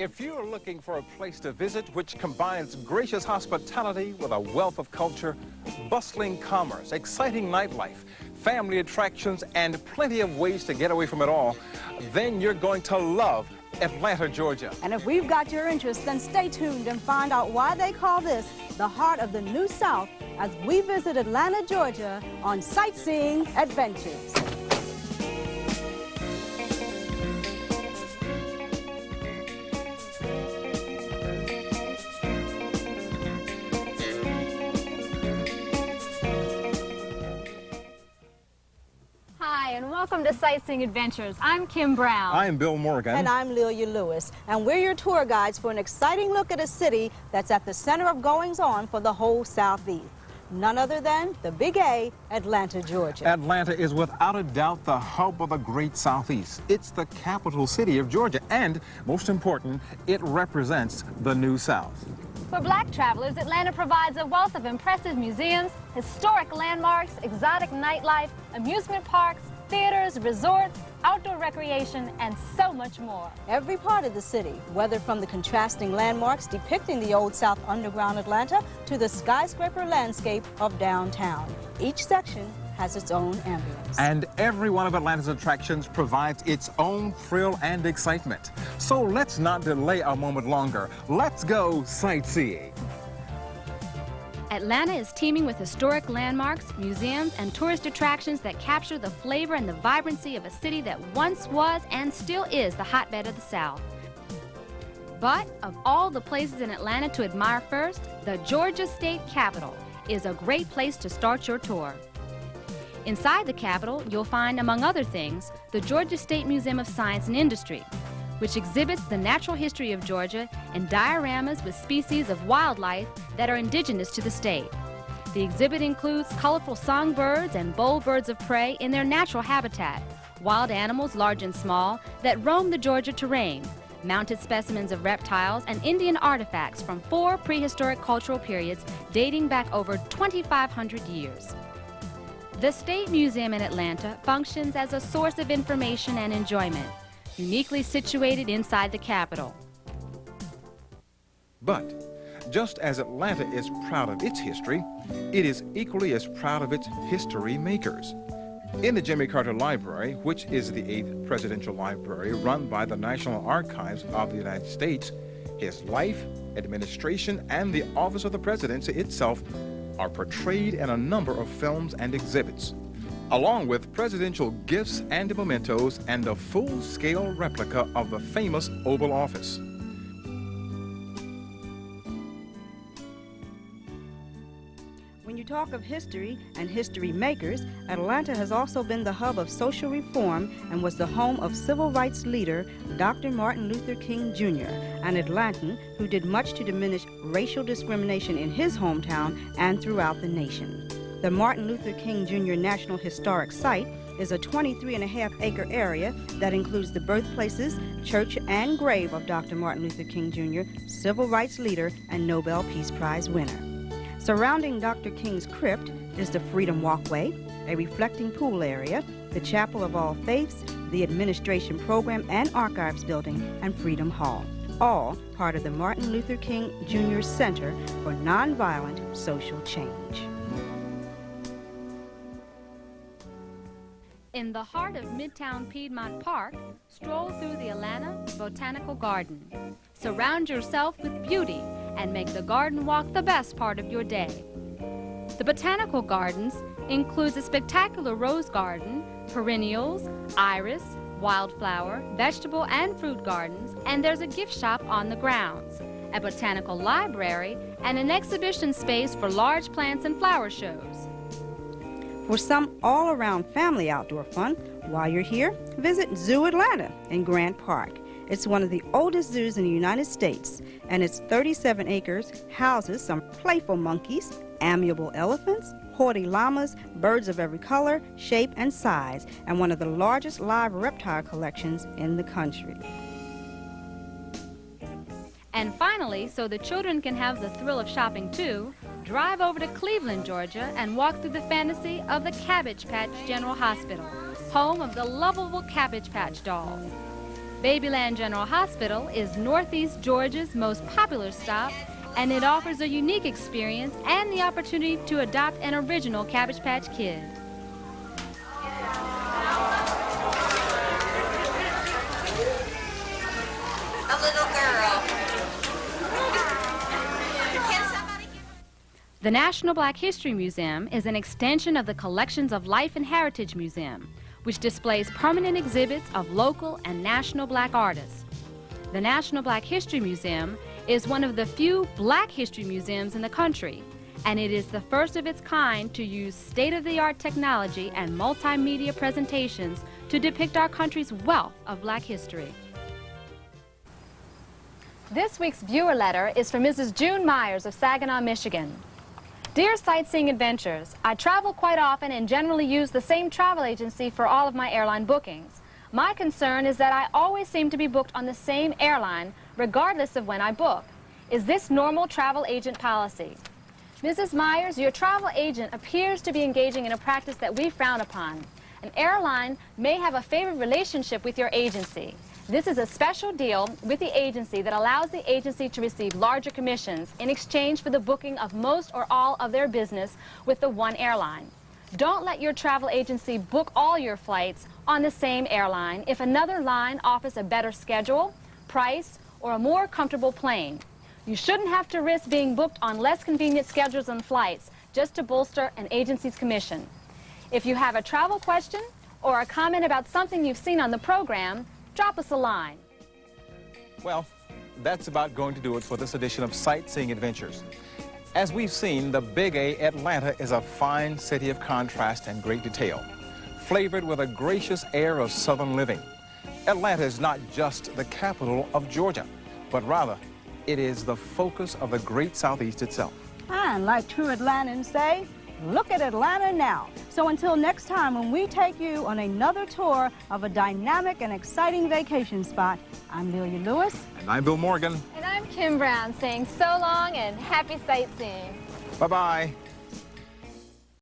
If you're looking for a place to visit which combines gracious hospitality with a wealth of culture, bustling commerce, exciting nightlife, family attractions, and plenty of ways to get away from it all, then you're going to love Atlanta, Georgia. And if we've got your interest, then stay tuned and find out why they call this the heart of the New South as we visit Atlanta, Georgia on Sightseeing Adventures. And welcome to Sightseeing Adventures. I'm Kim Brown. I'm Bil Morgan. And I'm Lelia Lewis. And we're your tour guides for an exciting look at a city that's at the center of goings-on for the whole Southeast. None other than the Big A, Atlanta, Georgia. Atlanta is without a doubt the hub of the great Southeast. It's the capital city of Georgia, and most important, it represents the New South. For black travelers, Atlanta provides a wealth of impressive museums, historic landmarks, exotic nightlife, amusement parks, theaters, resorts, outdoor recreation, and so much more. Every part of the city, whether from the contrasting landmarks depicting the Old South underground Atlanta to the skyscraper landscape of downtown, each section has its own ambience. And every one of Atlanta's attractions provides its own thrill and excitement. So let's not delay a moment longer. Let's go sightseeing. Atlanta is teeming with historic landmarks, museums, and tourist attractions that capture the flavor and the vibrancy of a city that once was and still is the hotbed of the South. But of all the places in Atlanta to admire first, the Georgia State Capitol is a great place to start your tour. Inside the Capitol, you'll find, among other things, the Georgia State Museum of Science and Industry, which exhibits the natural history of Georgia and dioramas with species of wildlife that are indigenous to the state. The exhibit includes colorful songbirds and bold birds of prey in their natural habitat, wild animals large and small that roam the Georgia terrain, mounted specimens of reptiles, and Indian artifacts from 4 prehistoric cultural periods dating back over 2,500 years. The State Museum in Atlanta functions as a source of information and enjoyment, uniquely situated inside the Capitol. But just as Atlanta is proud of its history, it is equally as proud of its history makers. In the Jimmy Carter Library, which is the 8th presidential library run by the National Archives of the United States, his life, administration, and the office of the presidency itself are portrayed in a number of films and exhibits, along with presidential gifts and mementos and a full-scale replica of the famous Oval Office. When you talk of history and history makers, Atlanta has also been the hub of social reform and was the home of civil rights leader Dr. Martin Luther King Jr., an Atlantan who did much to diminish racial discrimination in his hometown and throughout the nation. The Martin Luther King Jr. National Historic Site is a 23.5-acre area that includes the birthplaces, church, and grave of Dr. Martin Luther King Jr., civil rights leader and Nobel Peace Prize winner. Surrounding Dr. King's crypt is the Freedom Walkway, a reflecting pool area, the Chapel of All Faiths, the Administration Program and Archives Building, and Freedom Hall, all part of the Martin Luther King Jr. Center for Nonviolent Social Change. In the heart of Midtown Piedmont Park, stroll through the Atlanta Botanical Garden. Surround yourself with beauty and make the garden walk the best part of your day. The Botanical Gardens includes a spectacular rose garden, perennials, iris, wildflower, vegetable and fruit gardens, and there's a gift shop on the grounds, a botanical library, and an exhibition space for large plants and flower shows. For some all-around family outdoor fun, while you're here, visit Zoo Atlanta in Grant Park. It's one of the oldest zoos in the United States, and its 37 acres houses some playful monkeys, amiable elephants, haughty llamas, birds of every color, shape, and size, and one of the largest live reptile collections in the country. And finally, so the children can have the thrill of shopping too, drive over to Cleveland, Georgia, and walk through the fantasy of the Cabbage Patch General Hospital, home of the lovable Cabbage Patch dolls. Babyland General Hospital is Northeast Georgia's most popular stop, and it offers a unique experience and the opportunity to adopt an original Cabbage Patch Kid. A little girl. The National Black History Museum is an extension of the Collections of Life and Heritage Museum, which displays permanent exhibits of local and national black artists. The National Black History Museum is one of the few black history museums in the country, and it is the first of its kind to use state-of-the-art technology and multimedia presentations to depict our country's wealth of black history. This week's viewer letter is from Mrs. June Myers of Saginaw, Michigan. Dear Sightseeing Adventures, I travel quite often and generally use the same travel agency for all of my airline bookings. My concern is that I always seem to be booked on the same airline, regardless of when I book. Is this normal travel agent policy? Mrs. Myers, your travel agent appears to be engaging in a practice that we frown upon. An airline may have a favored relationship with your agency. This is a special deal with the agency that allows the agency to receive larger commissions in exchange for the booking of most or all of their business with the one airline. Don't let your travel agency book all your flights on the same airline if another line offers a better schedule, price, or a more comfortable plane. You shouldn't have to risk being booked on less convenient schedules and flights just to bolster an agency's commission. If you have a travel question or a comment about something you've seen on the program, drop us a line. Well, that's about going to do it for this edition of Sightseeing Adventures. As we've seen, the Big A, Atlanta, is a fine city of contrast and great detail, flavored with a gracious air of southern living. Atlanta is not just the capital of Georgia, but rather it is the focus of the great Southeast itself. And like true Atlantans say, look at Atlanta now. So until next time when we take you on another tour of a dynamic and exciting vacation spot, I'm Lelia Lewis. And I'm Bil Morgan. And I'm Kim Brown saying so long and happy sightseeing. Bye-bye.